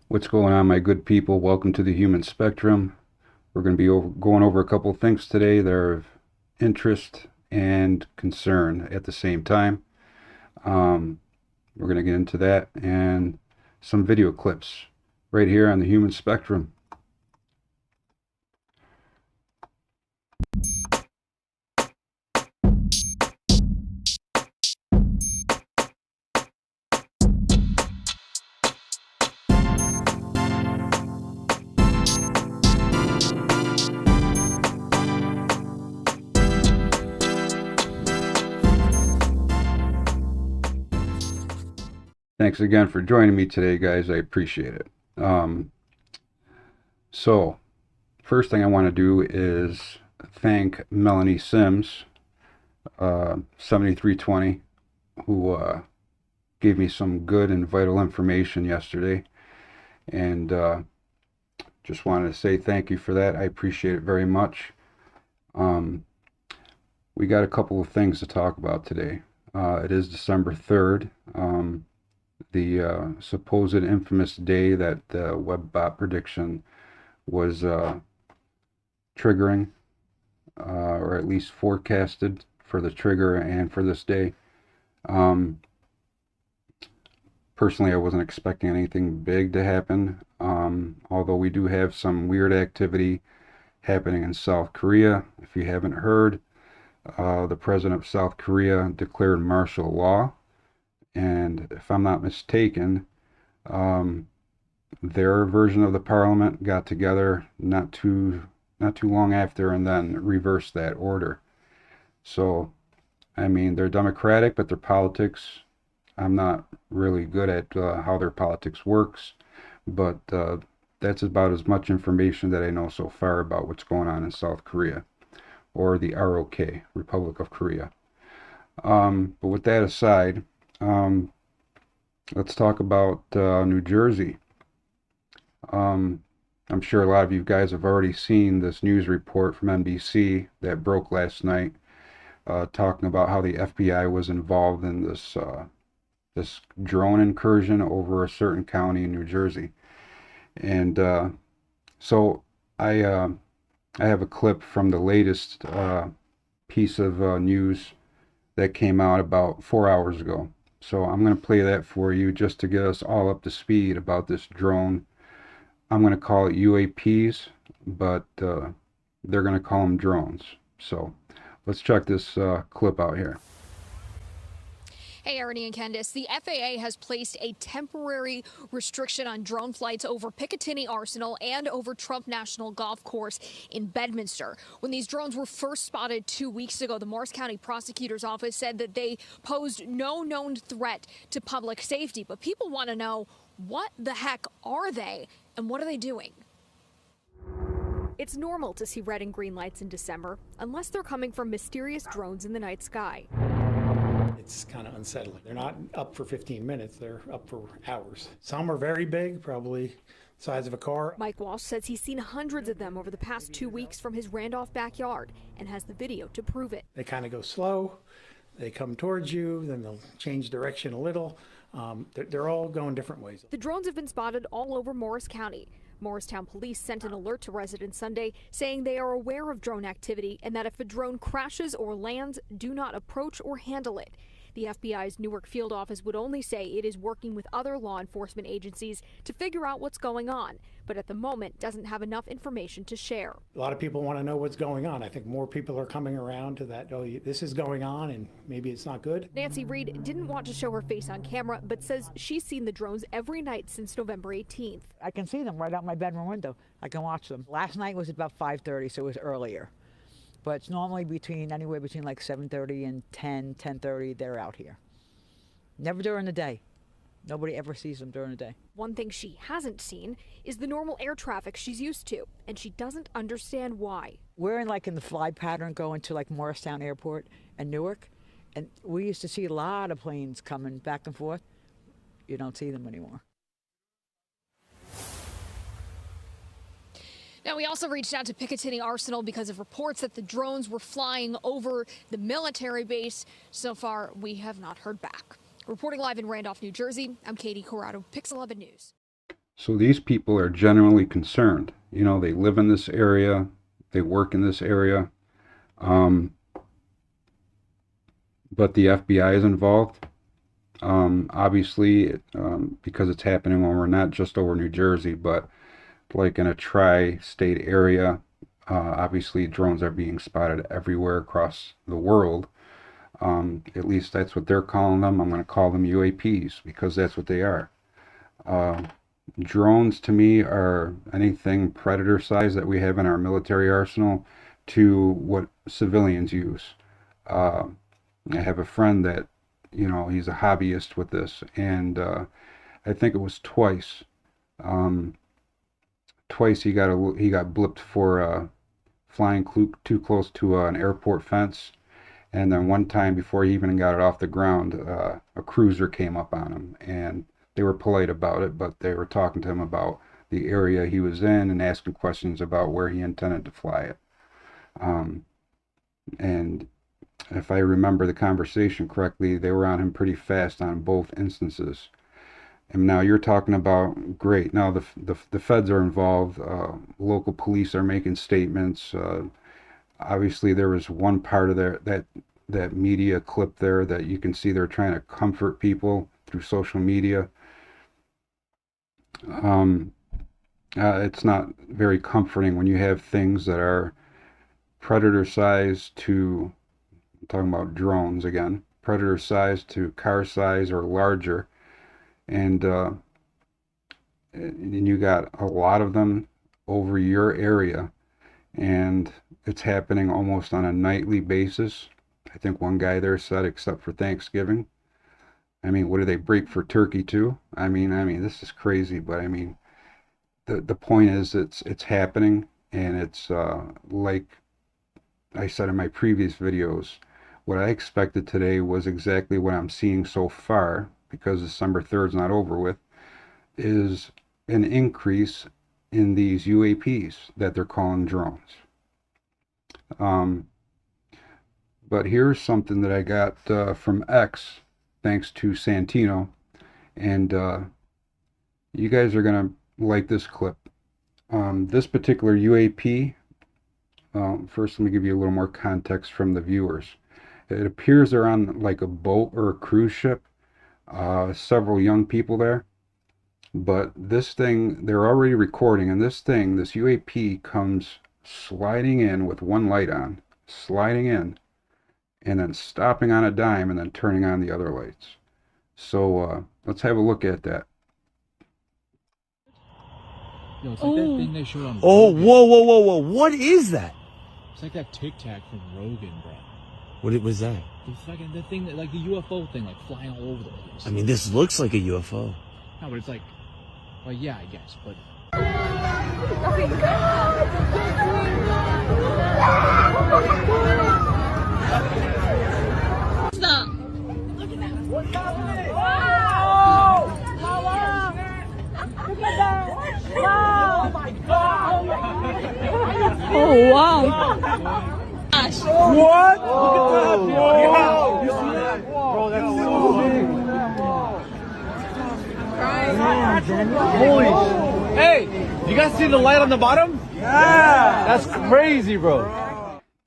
What's going on, my good people? Welcome to the Human Spectrum. We're going to be going over a couple of things today that are of interest and concern at the same time. Um, we're going to get into that and some video clips right here on the Human Spectrum. Thanks again for joining me today, guys. I appreciate it. So, first thing I want to do is thank Melanie Sims, 7320, who gave me some good and vital information yesterday. And just wanted to say thank you for that. I appreciate it very much. We got a couple of things to talk about today. It is December 3rd, the supposed infamous day that the WebBot prediction was triggering, or at least forecasted for the trigger and for this day. Personally, I wasn't expecting anything big to happen, although we do have some weird activity happening in South Korea. If you haven't heard, the president of South Korea declared martial law, and if I'm not mistaken, their version of the parliament got together not too long after and then reversed that order. So, I mean, they're democratic, but their politics, I'm not really good at how their politics works, but that's about as much information that I know so far about what's going on in South Korea, or the ROK, Republic of Korea. But with that aside, let's talk about New Jersey. I'm sure a lot of you guys have already seen this news report from NBC that broke last night, talking about how the FBI was involved in this drone incursion over a certain county in New Jersey. And so I have a clip from the latest piece of news that came out about 4 hours ago. So I'm going to play that for you just to get us all up to speed about this drone. I'm going to call it UAPs, but they're going to call them drones. So let's check this clip out here. Hey, Ernie and Candace, the FAA has placed a temporary restriction on drone flights over Picatinny Arsenal and over Trump National Golf Course in Bedminster. When these drones were first spotted 2 weeks ago, the Morris County Prosecutor's Office said that they posed no known threat to public safety. But people want to know, what the heck are they and what are they doing? It's normal to see red and green lights in December, unless they're coming from mysterious drones in the night sky. It's kind of unsettling. They're not up for 15 minutes, they're up for hours. Some are very big, probably the size of a car. Mike Walsh says he's seen hundreds of them over the past 2 weeks from his Randolph backyard and has the video to prove it. They kind of go slow, they come towards you, then they'll change direction a little. They're all going different ways. The drones have been spotted all over Morris County. Morristown police sent an alert to residents Sunday saying they are aware of drone activity and that if a drone crashes or lands, do not approach or handle it. The FBI's Newark field office would only say it is working with other law enforcement agencies to figure out what's going on, but at the moment doesn't have enough information to share. A lot of people want to know what's going on. I think more people are coming around to that, oh, this is going on and maybe it's not good. Nancy Reed didn't want to show her face on camera, but says she's seen the drones every night since November 18th. I can see them right out my bedroom window. I can watch them. Last night was about 5:30, so it was earlier. But it's normally anywhere between like 7:30 and 10:30, they're out here. Never during the day. Nobody ever sees them during the day. One thing she hasn't seen is the normal air traffic she's used to, and she doesn't understand why. We're in the fly pattern going to like Morristown Airport and Newark, and we used to see a lot of planes coming back and forth. You don't see them anymore. Now, we also reached out to Picatinny Arsenal because of reports that the drones were flying over the military base. So far, we have not heard back. Reporting live in Randolph, New Jersey, I'm Katie Corrado, Pix 11 News. So these people are genuinely concerned. You know, they live in this area, they work in this area, um, but the FBI is involved. Obviously, because it's happening when we're not just over New Jersey, but like in a tri-state area. Obviously, drones are being spotted everywhere across the world. At least that's what they're calling them. I'm going to call them UAPs because that's what they are. Uh, Drones to me are anything predator size that we have in our military arsenal to what civilians use. Uh, I have a friend that, you know, he's a hobbyist with this, and I think it was twice. Um, Twice he got blipped for flying too close to an airport fence, and then one time before he even got it off the ground, a cruiser came up on him, and they were polite about it, but they were talking to him about the area he was in and asking questions about where he intended to fly it. Um, and if I remember the conversation correctly, they were on him pretty fast on both instances. And now you're talking about, great, now the feds are involved, local police are making statements. Obviously, there was one part of that media clip there that you can see they're trying to comfort people through social media. It's not very comforting when you have things that are predator size to, I'm talking about drones again, predator size to car size or larger, and you got a lot of them over your area, and it's happening almost on a nightly basis. I think one guy there said, except for Thanksgiving. I mean, what do they break for turkey too? I mean, this is crazy, but I mean, the point is, it's happening, and it's like I said in my previous videos, what I expected today was exactly what I'm seeing so far, because December 3rd is not over with, is an increase in these UAPs that they're calling drones. But here's something that I got from X, thanks to Santino, and you guys are going to like this clip. This particular UAP, first let me give you a little more context from the viewers. It appears they're on like a boat or a cruise ship, several young people there. But this thing, they're already recording, and this UAP comes sliding in with one light on, sliding in, and then stopping on a dime and then turning on the other lights. So let's have a look at that. Yo, it's like that thing they showed on Oh, Rogan. whoa. What is that? It's like that Tic Tac from Rogan, bro. What was that? The thing that, like the UFO thing, like flying all over the place. I mean, this looks like a UFO. No, but it's like, well, yeah, I guess, but. Stop. Look at that. What's happening? Wow! Look at that! Wow! Oh my God! Oh, wow. Gosh. What? Oh, Look at that! wow. You see that? Bro, that's so big. Holy! Hey, you guys see the light on the bottom? Yeah! That's crazy, bro.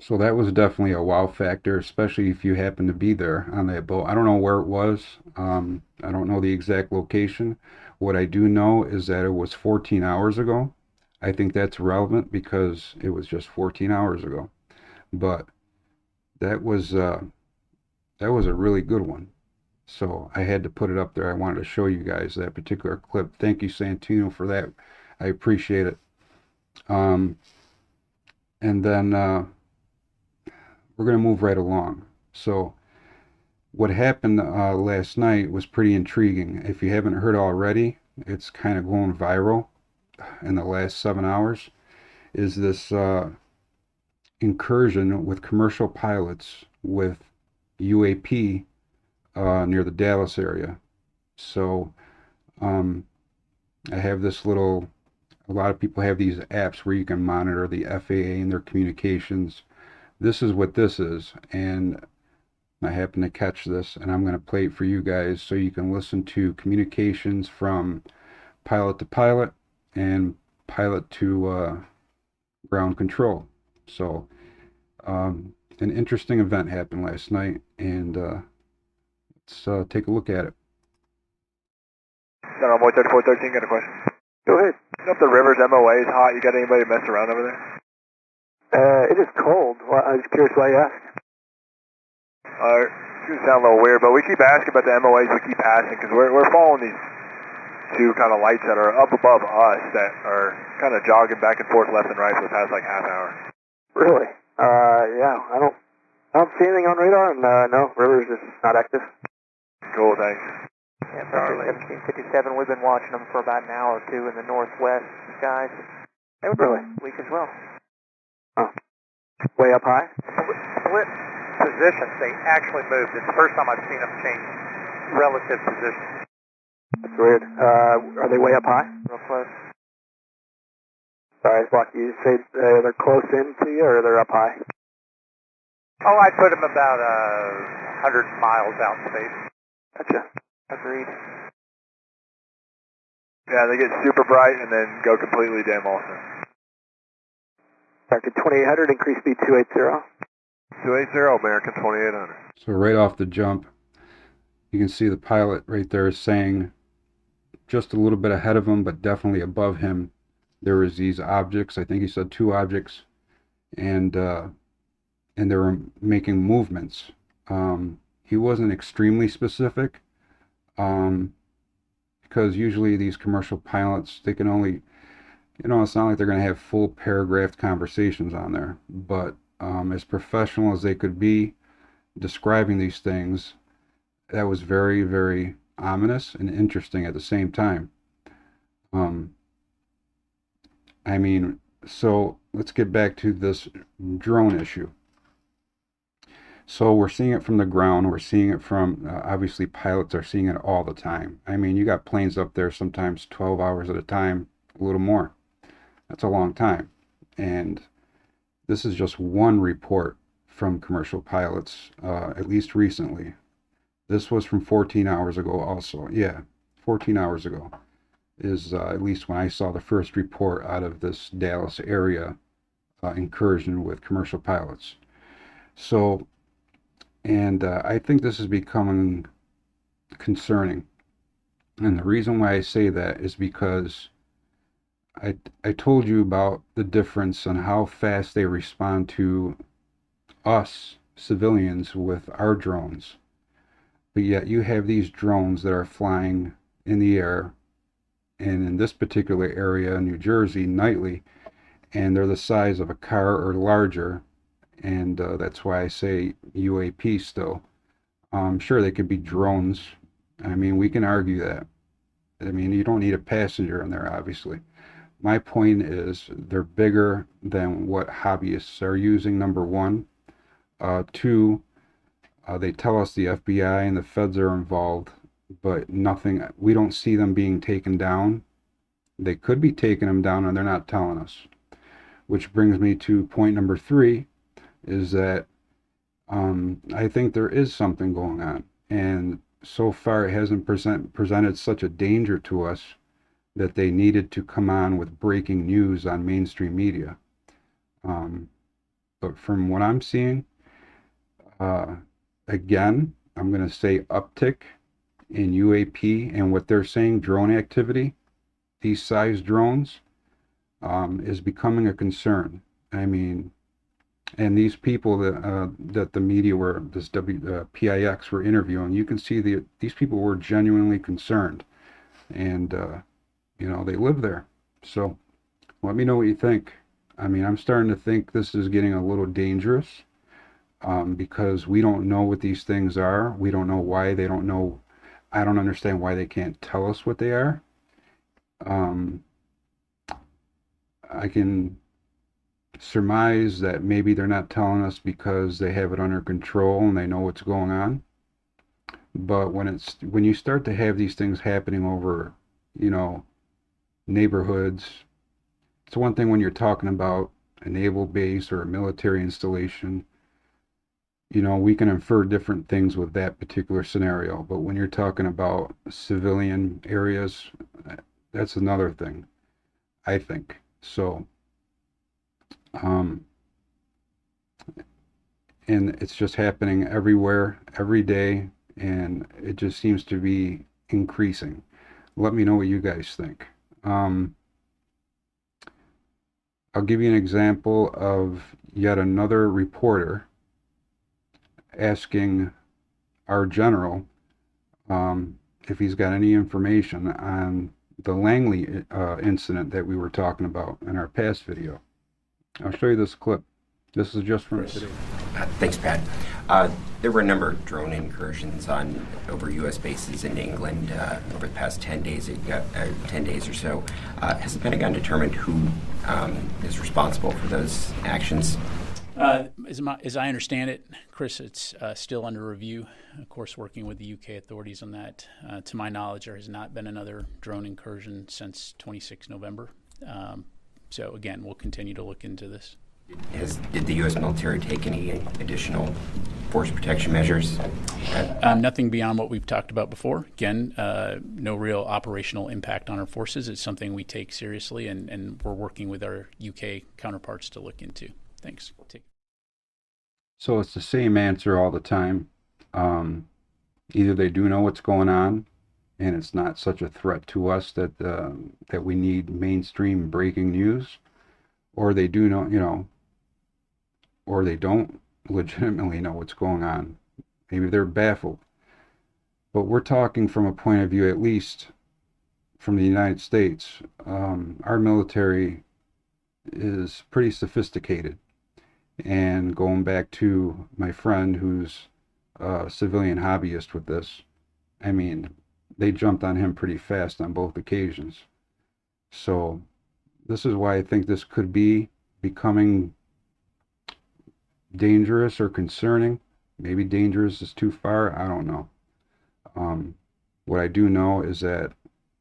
So that was definitely a wow factor, especially if you happen to be there on that boat. I don't know where it was. I don't know the exact location. What I do know is that it was 14 hours ago. I think that's relevant because it was just 14 hours ago. But that was a really good one. So I had to put it up there. I wanted to show you guys that particular clip. Thank you, Santino, for that. I appreciate it. And then we're going to move right along. So what happened last night was pretty intriguing. If you haven't heard already, it's kind of going viral in the last 7 hours, is this incursion with commercial pilots with UAP near the Dallas area. So I have this little, a lot of people have these apps where you can monitor the FAA and their communications. This is what this is, and I happen to catch this, and I'm going to play it for you guys so you can listen to communications from pilot to pilot and pilot to ground control. So an interesting event happened last night, and let's take a look at it. Center Boy 3413, got a question. Go ahead. You know if the river's MOA is hot, you got anybody mess around over there? It is cold. Well, I was curious why you asked. It's going to sound a little weird, but we keep asking about the MOAs we keep passing because we're following these two kind of lights that are up above us that are kind of jogging back and forth left and right for the past like half hour. Really? Yeah, I don't see anything on radar, and no, river's just not active. Cool, thanks. Yeah, Vector 1757, we've been watching them for about an hour or two in the northwest skies. They were Really? weak as well. Oh. Way up high? Split positions. They actually moved. It's the first time I've seen them change relative positions. That's weird. Are they way up high? Real close. Sorry, Block, you say they're close in to you, or they're up high? Oh, I'd put them about 100 miles out in space. Gotcha. Agreed. Yeah, they get super bright and then go completely dim also. Vector 2800, increase speed 280. 280, American 2800. So right off the jump, you can see the pilot right there saying just a little bit ahead of him, but definitely above him, there was these objects. I think he said 2 objects, and they were making movements. He wasn't extremely specific, because usually these commercial pilots, they can only, it's not like they're going to have full paragraphed conversations on there, but as professional as they could be describing these things, that was very, very ominous and interesting at the same time. I mean, so let's get back to this drone issue. So we're seeing it from the ground. We're seeing it from, obviously pilots are seeing it all the time. I mean, you got planes up there sometimes 12 hours at a time, a little more. That's a long time. And this is just one report from commercial pilots, at least recently. This was from 14 hours ago also. Yeah, 14 hours ago is at least when I saw the first report out of this Dallas area incursion with commercial pilots. So, and I think this is becoming concerning. And the reason why I say that is because I told you about the difference on how fast they respond to us civilians with our drones. But yet you have these drones that are flying in the air, and in this particular area, New Jersey, nightly, and they're the size of a car or larger. And that's why I say UAP still. Sure, they could be drones. I mean, we can argue that. I mean, you don't need a passenger in there, obviously. My point is they're bigger than what hobbyists are using, number one. Two, they tell us the FBI and the feds are involved, but nothing, we don't see them being taken down. They could be taking them down and they're not telling us. Which brings me to point number 3, is that I think there is something going on, and so far it hasn't presented such a danger to us that they needed to come on with breaking news on mainstream media. But from what I'm seeing, again, I'm going to say uptick in UAP and what they're saying, drone activity, these size drones, is becoming a concern. I mean, and these people that the media were, this PIX were interviewing, you can see these people were genuinely concerned, and they live there. So let me know what you think. I mean, I'm starting to think this is getting a little dangerous, because we don't know what these things are. We don't know why they don't know. I don't understand why they can't tell us what they are. I can surmise that maybe they're not telling us because they have it under control and they know what's going on. But when you start to have these things happening over, neighborhoods, it's one thing when you're talking about a naval base or a military installation. We can infer different things with that particular scenario. But when you're talking about civilian areas, That's another thing, I think. So, and it's just happening everywhere, every day, and it just seems to be increasing. Let me know what you guys think. I'll give you an example of yet another reporter asking our general if he's got any information on the Langley incident that we were talking about in our past video. I'll show you this clip. This is just from today. Thanks, Pat. There were a number of drone incursions over U.S. bases in England over the past 10 days or so. Has the Pentagon determined who is responsible for those actions? As I understand it, Chris, it's still under review. Of course, working with the UK authorities on that. To my knowledge, there has not been another drone incursion since 26 November. So again, we'll continue to look into this. Did the U.S. military take any additional force protection measures? Nothing beyond what we've talked about before. Again, no real operational impact on our forces. It's something we take seriously, and we're working with our UK counterparts to look into. Thanks. So it's the same answer all the time. Either they do know what's going on, and it's not such a threat to us that that we need mainstream breaking news, or they do know, or they don't legitimately know what's going on. Maybe they're baffled. But we're talking from a point of view, at least from the United States. Our military is pretty sophisticated. And going back to my friend who's a civilian hobbyist with this, I mean, they jumped on him pretty fast on both occasions. So this is why I think this could be becoming dangerous or concerning. Maybe dangerous is too far. I don't know. What I do know is that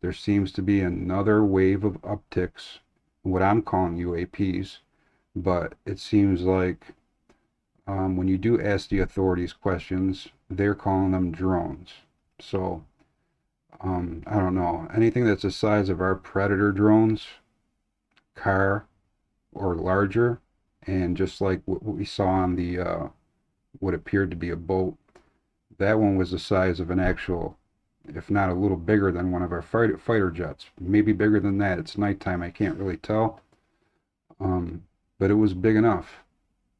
there seems to be another wave of upticks, what I'm calling UAPs, but it seems like when you do ask the authorities questions, they're calling them drones. So I don't know. Anything that's the size of our Predator drones, car, or larger, and just like what we saw on the what appeared to be a boat, that one was the size of an actual, if not a little bigger than one of our fighter jets. Maybe bigger than that. It's nighttime, I can't really tell. But it was big enough,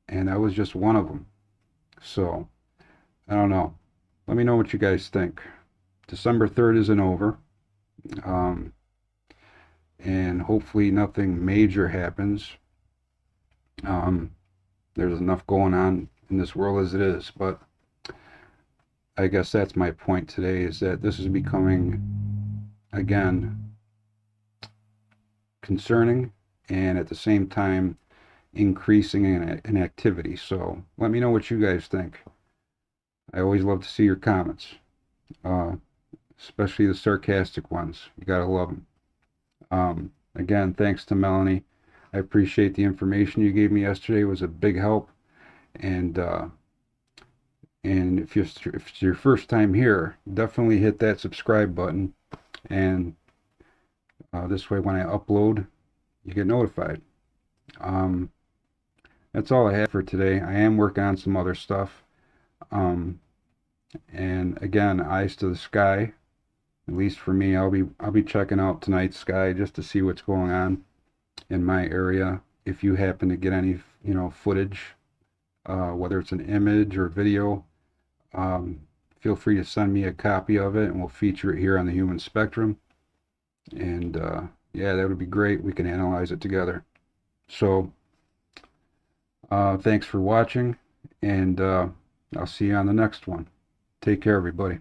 and that was just one of them. So I don't know. Let me know what you guys think. December 3rd isn't over, and hopefully nothing major happens. There's enough going on in this world as it is, but I guess that's my point today, is that this is becoming, again, concerning, and at the same time increasing in activity. So let me know what you guys think. I always love to see your comments, especially the sarcastic ones. You gotta love them. Again, thanks to Melanie. I appreciate the information you gave me yesterday. It was a big help. And if it's your first time here, definitely hit that subscribe button. And this way, when I upload, you get notified. That's all I have for today. I am working on some other stuff. And again, eyes to the sky. At least for me, I'll be checking out tonight's sky just to see what's going on in my area. If you happen to get any, footage, whether it's an image or video, feel free to send me a copy of it, and we'll feature it here on the Human Spectrum. And yeah, that would be great. We can analyze it together. So thanks for watching, and I'll see you on the next one. Take care, everybody.